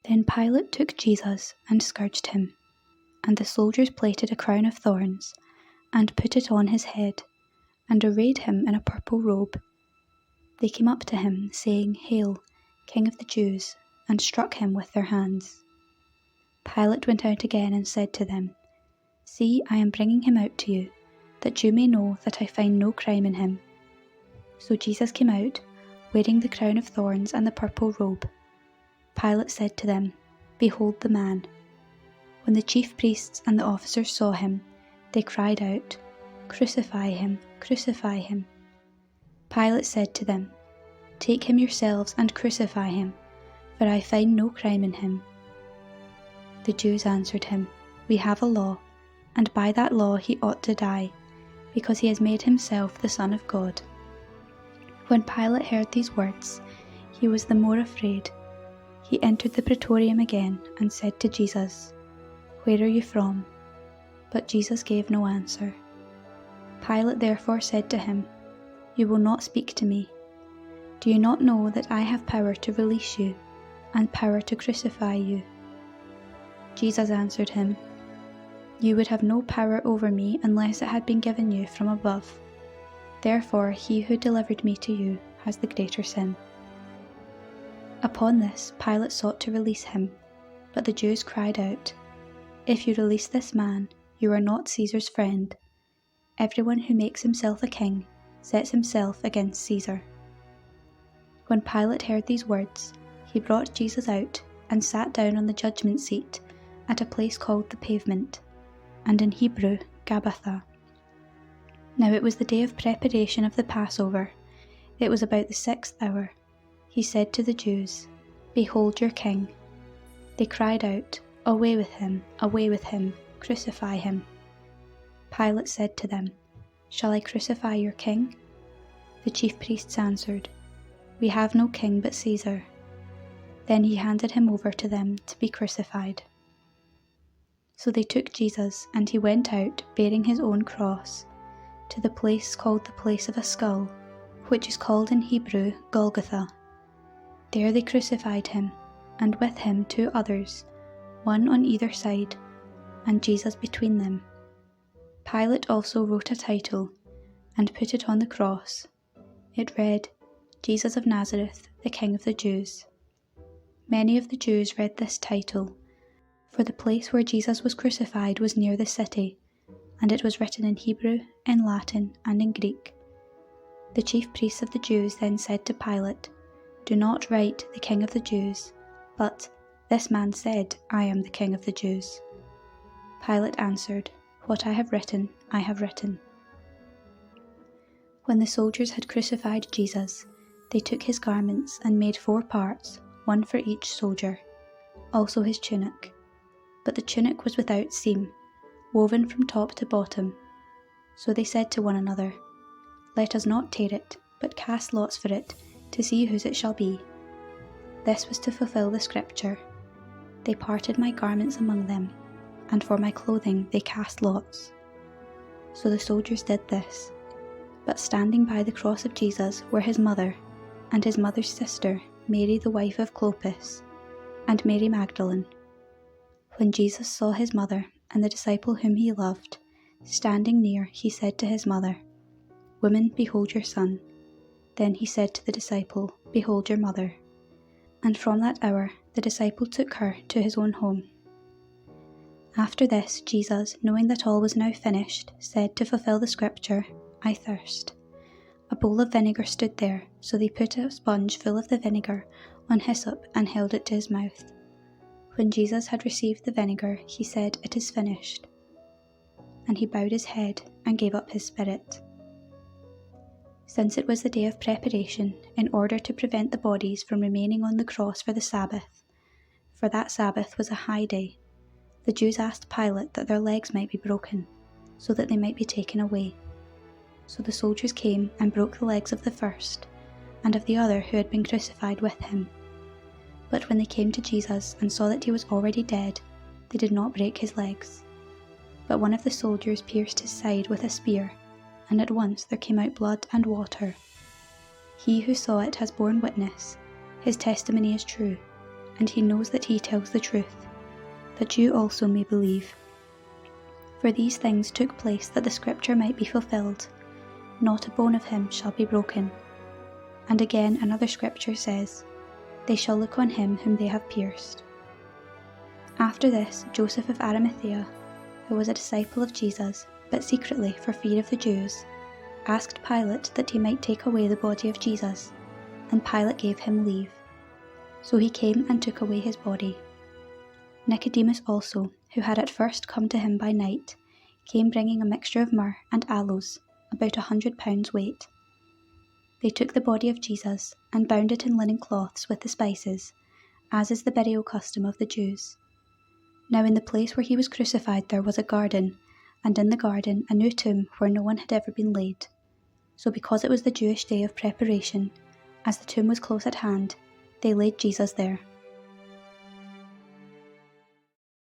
Then Pilate took Jesus and scourged him, and the soldiers plaited a crown of thorns, and put it on his head, and arrayed him in a purple robe. They came up to him, saying, "Hail, King of the Jews," and struck him with their hands. Pilate went out again and said to them, "See, I am bringing him out to you, that you may know that I find no crime in him." So Jesus came out, wearing the crown of thorns and the purple robe. Pilate said to them, "Behold the man." When the chief priests and the officers saw him, they cried out, "Crucify him, crucify him." Pilate said to them, "Take him yourselves and crucify him, for I find no crime in him." The Jews answered him, "We have a law, and by that law he ought to die, because he has made himself the Son of God." When Pilate heard these words, he was the more afraid. He entered the praetorium again and said to Jesus, "Where are you from?" But Jesus gave no answer. Pilate therefore said to him, "You will not speak to me. Do you not know that I have power to release you, and power to crucify you?" Jesus answered him, "You would have no power over me unless it had been given you from above. Therefore he who delivered me to you has the greater sin." Upon this, Pilate sought to release him, but the Jews cried out, "If you release this man, you are not Caesar's friend. Everyone who makes himself a king sets himself against Caesar." When Pilate heard these words, he brought Jesus out and sat down on the judgment seat at a place called the Pavement, and in Hebrew, Gabbatha. Now it was the day of preparation of the Passover. It was about the 6th hour. He said to the Jews, "Behold your king." They cried out, away with him, crucify him." Pilate said to them, "Shall I crucify your king?" The chief priests answered, "We have no king but Caesar." Then he handed him over to them to be crucified. So they took Jesus, and he went out bearing his own cross, to the place called the Place of a Skull, which is called in Hebrew Golgotha. There they crucified him, and with him 2 others, one on either side, and Jesus between them. Pilate also wrote a title, and put it on the cross. It read, "Jesus of Nazareth, the King of the Jews." Many of the Jews read this title, for the place where Jesus was crucified was near the city, and it was written in Hebrew, in Latin, and in Greek. The chief priests of the Jews then said to Pilate, "Do not write the King of the Jews, but this man said, 'I am the King of the Jews.'" Pilate answered, "What I have written, I have written." When the soldiers had crucified Jesus, they took his garments and made 4 parts, one for each soldier, also his tunic. But the tunic was without seam, woven from top to bottom. So they said to one another, "Let us not tear it, but cast lots for it, to see whose it shall be." This was to fulfill the scripture, "They parted my garments among them, and for my clothing they cast lots." So the soldiers did this. But standing by the cross of Jesus were his mother, and his mother's sister, Mary the wife of Clopas, and Mary Magdalene. When Jesus saw his mother and the disciple whom he loved standing near, he said to his mother, "Woman, behold your son." Then he said to the disciple, "Behold your mother." And from that hour the disciple took her to his own home. After this, Jesus, knowing that all was now finished, said to fulfill the scripture, "I thirst." A bowl of vinegar stood there, so they put a sponge full of the vinegar on hyssop and held it to his mouth. When Jesus had received the vinegar, he said, "It is finished." And he bowed his head and gave up his spirit. Since it was the day of preparation, in order to prevent the bodies from remaining on the cross for the Sabbath, for that Sabbath was a high day, the Jews asked Pilate that their legs might be broken, so that they might be taken away. So the soldiers came and broke the legs of the first, and of the other who had been crucified with him. But when they came to Jesus and saw that he was already dead, they did not break his legs. But one of the soldiers pierced his side with a spear, and at once there came out blood and water. He who saw it has borne witness, his testimony is true, and he knows that he tells the truth, that you also may believe. For these things took place that the scripture might be fulfilled, not a bone of him shall be broken. And again another scripture says, they shall look on him whom they have pierced. After this, Joseph of Arimathea, who was a disciple of Jesus, but secretly for fear of the Jews, asked Pilate that he might take away the body of Jesus, and Pilate gave him leave. So he came and took away his body. Nicodemus also, who had at first come to him by night, came bringing a mixture of myrrh and aloes, about 100 pounds weight. They took the body of Jesus and bound it in linen cloths with the spices, as is the burial custom of the Jews. Now in the place where he was crucified there was a garden, and in the garden a new tomb where no one had ever been laid. So because it was the Jewish day of preparation, as the tomb was close at hand, they laid Jesus there.